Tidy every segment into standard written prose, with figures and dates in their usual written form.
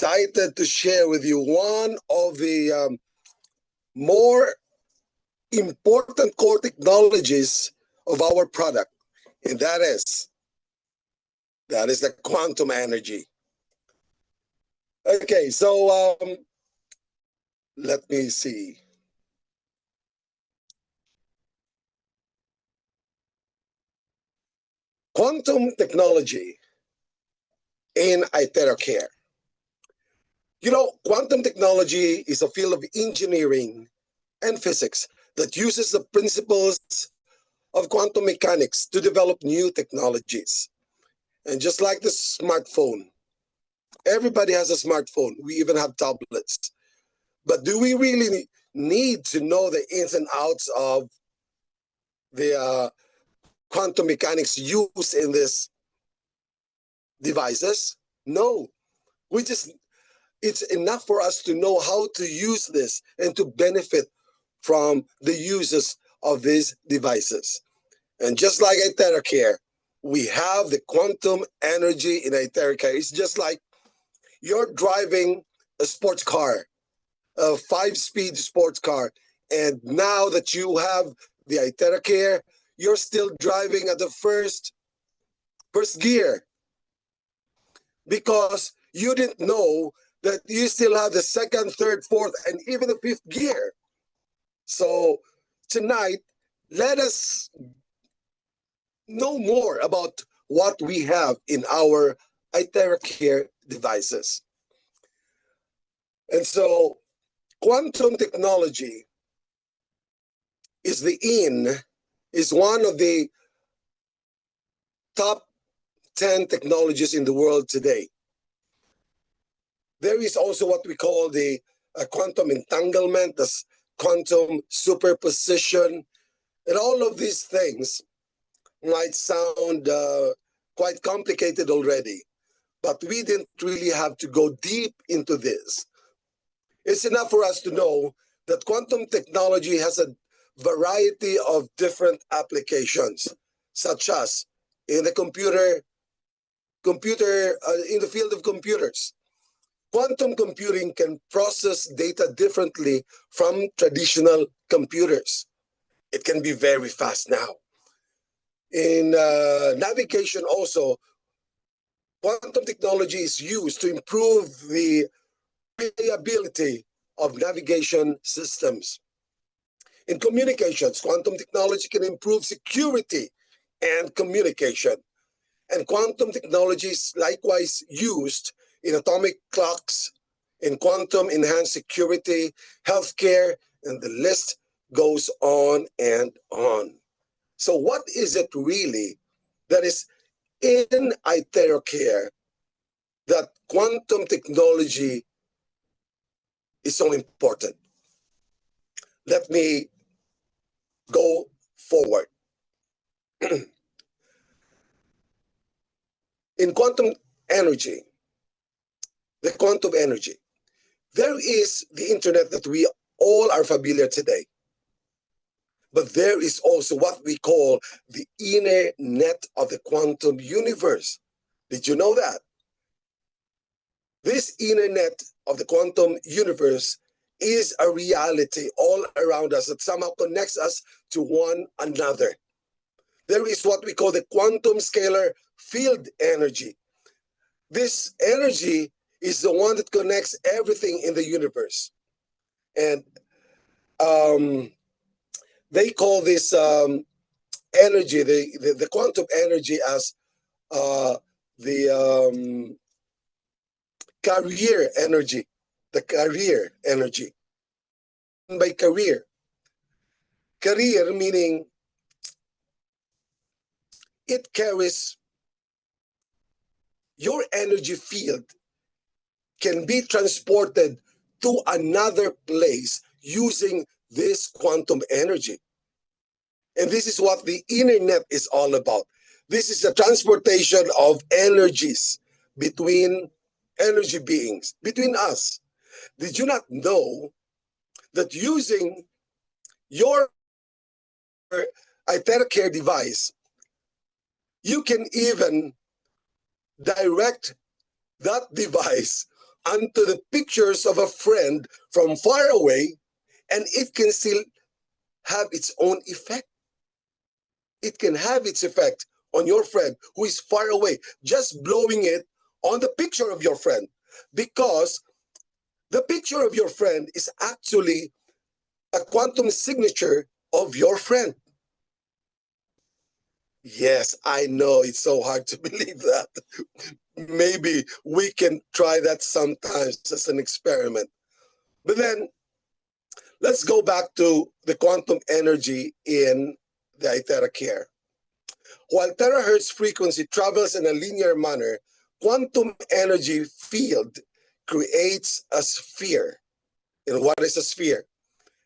excited to share with you one of the more important core technologies of our product, and that is the quantum energy. Okay, so let me see. Quantum technology in IteraCare. You know, quantum technology is a field of engineering and physics that uses the principles of quantum mechanics to develop new technologies. And just like the smartphone, everybody has a smartphone. We even have tablets. But do we really need to know the ins and outs of the quantum mechanics used in these devices? No. It's enough for us to know how to use this and to benefit from the uses of these devices. And just like IteraCare, we have the quantum energy in IteraCare. It's just like you're driving a sports car, a 5-speed sports car, and now that you have the IteraCare, you're still driving at the first gear because you didn't know that you still have the second, third, fourth, and even the fifth gear. So tonight, let us know more about what we have in our IteraCare devices. And so quantum technology is one of the top 10 technologies in the world today. There is also what we call the quantum entanglement, the quantum superposition, and all of these things might sound quite complicated already, but we didn't really have to go deep into this. It's enough for us to know that quantum technology has a variety of different applications, such as in the in the field of computers. Quantum computing can process data differently from traditional computers. It can be very fast now. In navigation also, quantum technology is used to improve the reliability of navigation systems. In communications, quantum technology can improve security and communication. And quantum technology is likewise used in atomic clocks, in quantum enhanced security, healthcare, and the list goes on and on. So what is it really that is in IteraCare that quantum technology is so important? Let me go forward. In quantum energy, the quantum energy, there is the internet that we all are familiar today. But there is also what we call the inner net of the quantum universe. Did you know that? This inner net of the quantum universe is a reality all around us that somehow connects us to one another. There is what we call the quantum scalar field energy. This energy is the one that connects everything in the universe. And they call this energy, the quantum energy, as the carrier energy. The carrier energy. By carrier meaning it carries your energy field can be transported to another place using this quantum energy. And this is what the internet is all about. This is the transportation of energies between energy beings, between us. Did you not know that using your IteraCare device, you can even direct that device onto the pictures of a friend from far away, and it can still have its own effect. It can have its effect on your friend who is far away, just blowing it on the picture of your friend, because the picture of your friend is actually a quantum signature of your friend. Yes, I know it's so hard to believe that. Maybe we can try that sometimes as an experiment. But then let's go back to the quantum energy in the IteraCare. While terahertz frequency travels in a linear manner, quantum energy field creates a sphere. And what is a sphere?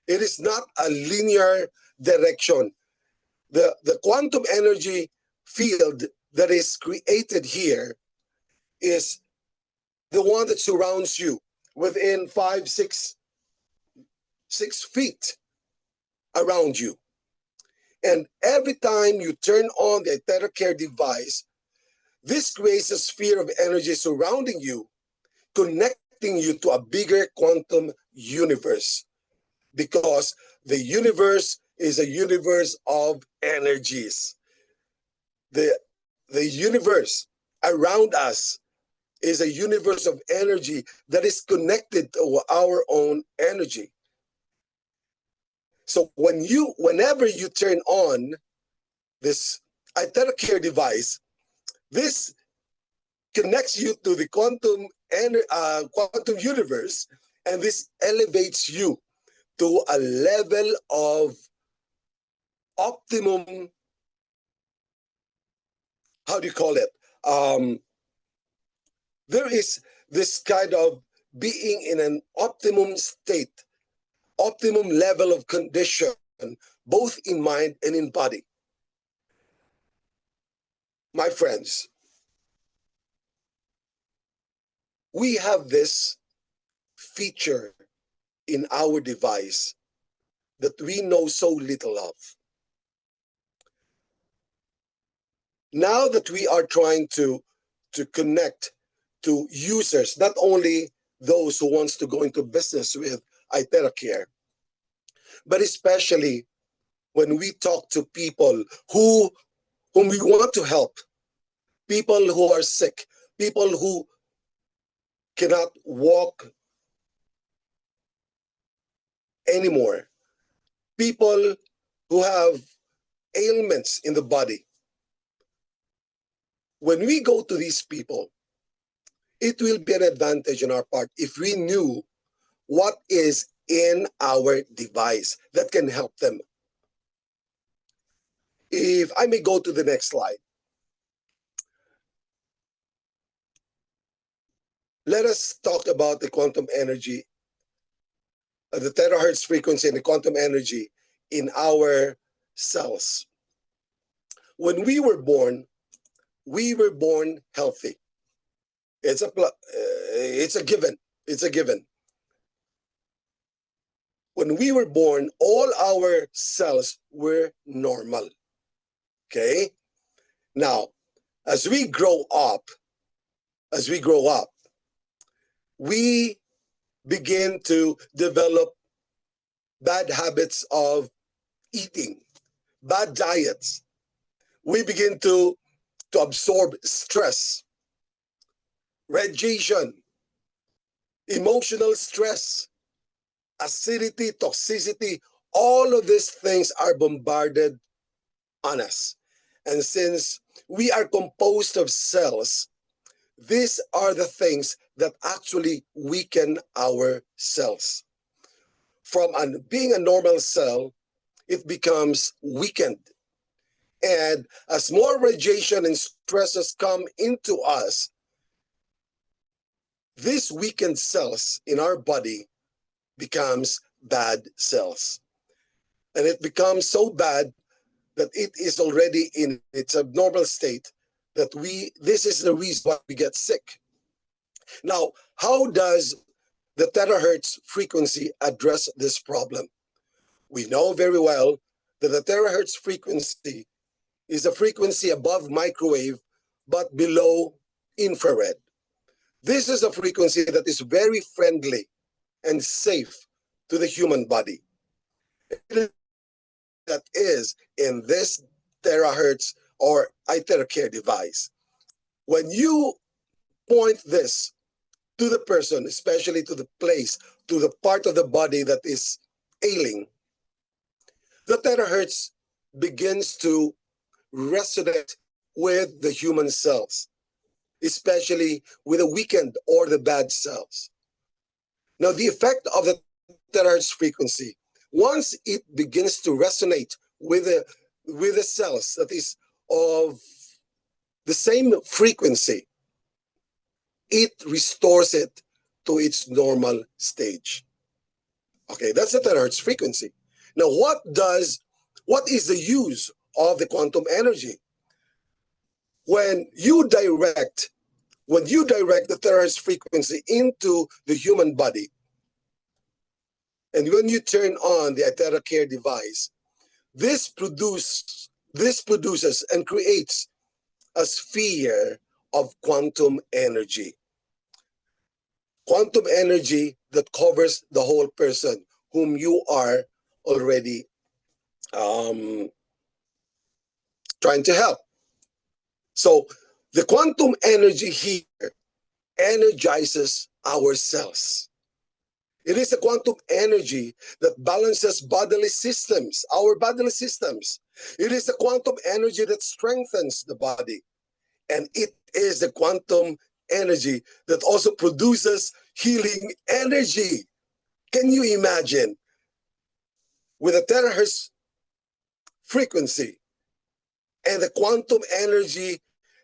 It is not a linear direction. The quantum energy field that is created here is the one that surrounds you within 6 feet around you. And every time you turn on the IteraCare device, this creates a sphere of energy surrounding you, connecting you to a bigger quantum universe. Because the universe is a universe of energies. The universe around us is a universe of energy that is connected to our own energy. So whenever you turn on this IteraCare device, this connects you to the quantum universe, and this elevates you to a level of optimum, how do you call it? There is this kind of being in an optimum state, optimum level of condition, both in mind and in body. My friends, we have this feature in our device that we know so little of. Now that we are trying to connect to users, not only those who wants to go into business with IteraCare, but especially when we talk to people whom we want to help, people who are sick, people who cannot walk anymore, people who have ailments in the body. When we go to these people, it will be an advantage on our part if we knew what is in our device that can help them. If I may go to the next slide. Let us talk about the quantum energy, the terahertz frequency and the quantum energy in our cells. When we were born healthy. It's a given. It's a given. When we were born, all our cells were normal. Okay? Now, as we grow up, we begin to develop bad habits of eating, bad diets. We begin to absorb stress, radiation, emotional stress, acidity, toxicity. All of these things are bombarded on us. And since we are composed of cells, these are the things that actually weaken our cells. From being a normal cell, it becomes weakened. And as more radiation and stresses come into us, these weakened cells in our body becomes bad cells. And it becomes so bad that it is already in its abnormal state that this is the reason why we get sick. Now, how does the terahertz frequency address this problem? We know very well that the terahertz frequency is a frequency above microwave but below infrared. This is a frequency that is very friendly and safe to the human body. That is in this terahertz or IteraCare device. When you point this to the person, especially to the place, to the part of the body that is ailing, the terahertz begins to resonate with the human cells, especially with the weakened or the bad cells. Now, the effect of the terahertz frequency, once it begins to resonate with the cells that is of the same frequency, it restores it to its normal stage. Okay, that's the terahertz frequency. Now, what is the use of the quantum energy? When you direct the terahertz frequency into the human body, and when you turn on the IteraCare device, this produces and creates a sphere of quantum energy. Quantum energy that covers the whole person whom you are already trying to help. So the quantum energy here energizes our cells. It is a quantum energy that balances bodily systems, our bodily systems. It is the quantum energy that strengthens the body. And it is the quantum energy that also produces healing energy. Can you imagine? With a terahertz frequency and the quantum energy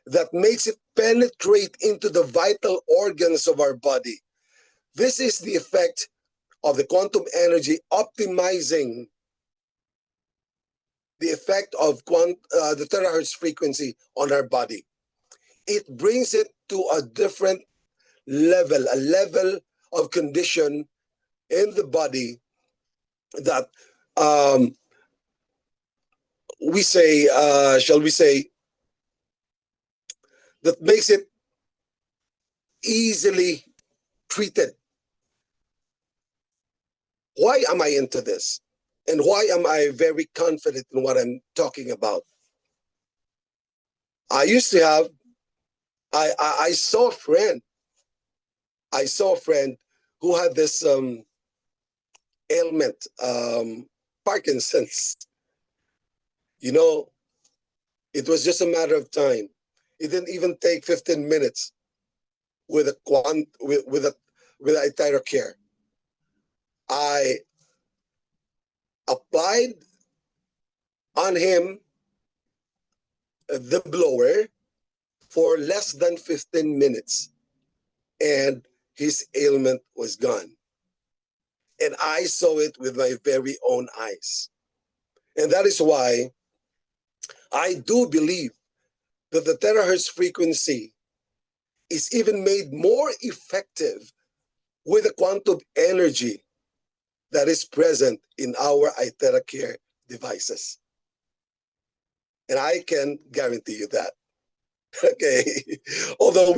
that makes it penetrate into the vital organs of our body. This is the effect of the quantum energy optimizing the effect of the terahertz frequency on our body. It brings it to a different level, a level of condition in the body that shall we say, that makes it easily treated. Why am I into this? And why am I very confident in what I'm talking about? I used to have, I saw a friend. I saw a friend who had this ailment, Parkinson's. You know, it was just a matter of time. It didn't even take 15 minutes with IteraCare. I applied on him the blower for less than 15 minutes, and his ailment was gone. And I saw it with my very own eyes. And that is why I do believe that the terahertz frequency is even made more effective with the quantum energy that is present in our IteraCare devices. And I can guarantee you that. Okay, although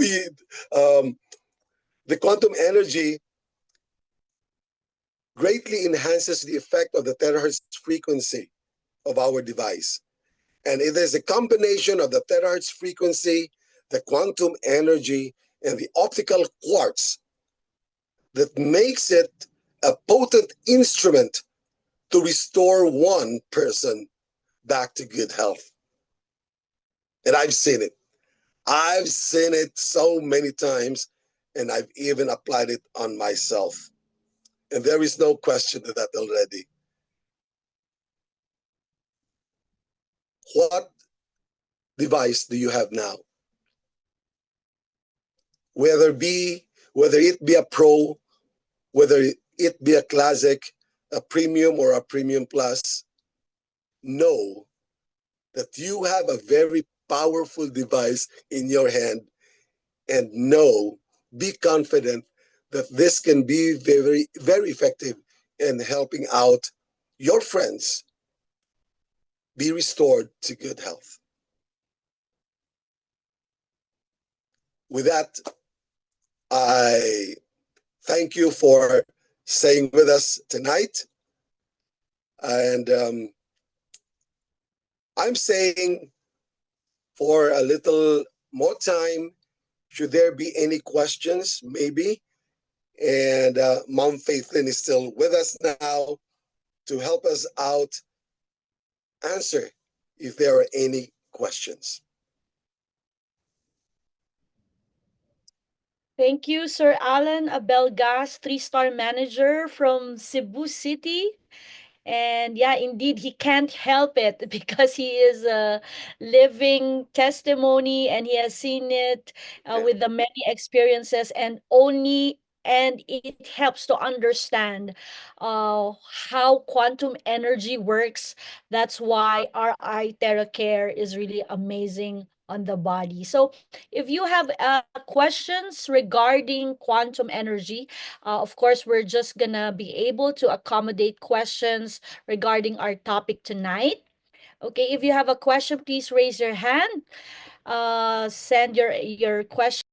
the quantum energy greatly enhances the effect of the terahertz frequency of our device. And it is a combination of the terahertz frequency, the quantum energy, and the optical quartz that makes it a potent instrument to restore one person back to good health. And I've seen it. I've seen it so many times, and I've even applied it on myself. And there is no question to that already. What device do you have now? Whether it be a Pro, whether it be a Classic, a Premium, or a Premium Plus, know that you have a very powerful device in your hand, and be confident that this can be very, very effective in helping out your friends be restored to good health. With that, I thank you for staying with us tonight. And I'm saying for a little more time, should there be any questions, maybe? And Mom Faithlin is still with us now to help us out answer if there are any questions. Thank you, Sir Alan Abelgas, 3-star manager from Cebu City. And yeah, indeed, he can't help it because he is a living testimony and he has seen it with the many experiences and it helps to understand uh, how quantum energy works. That's why our TerraCare is really amazing on the body. So if you have questions regarding quantum energy, of course, we're just gonna be able to accommodate questions regarding our topic tonight. Okay, if you have a question, please raise your hand. Send your question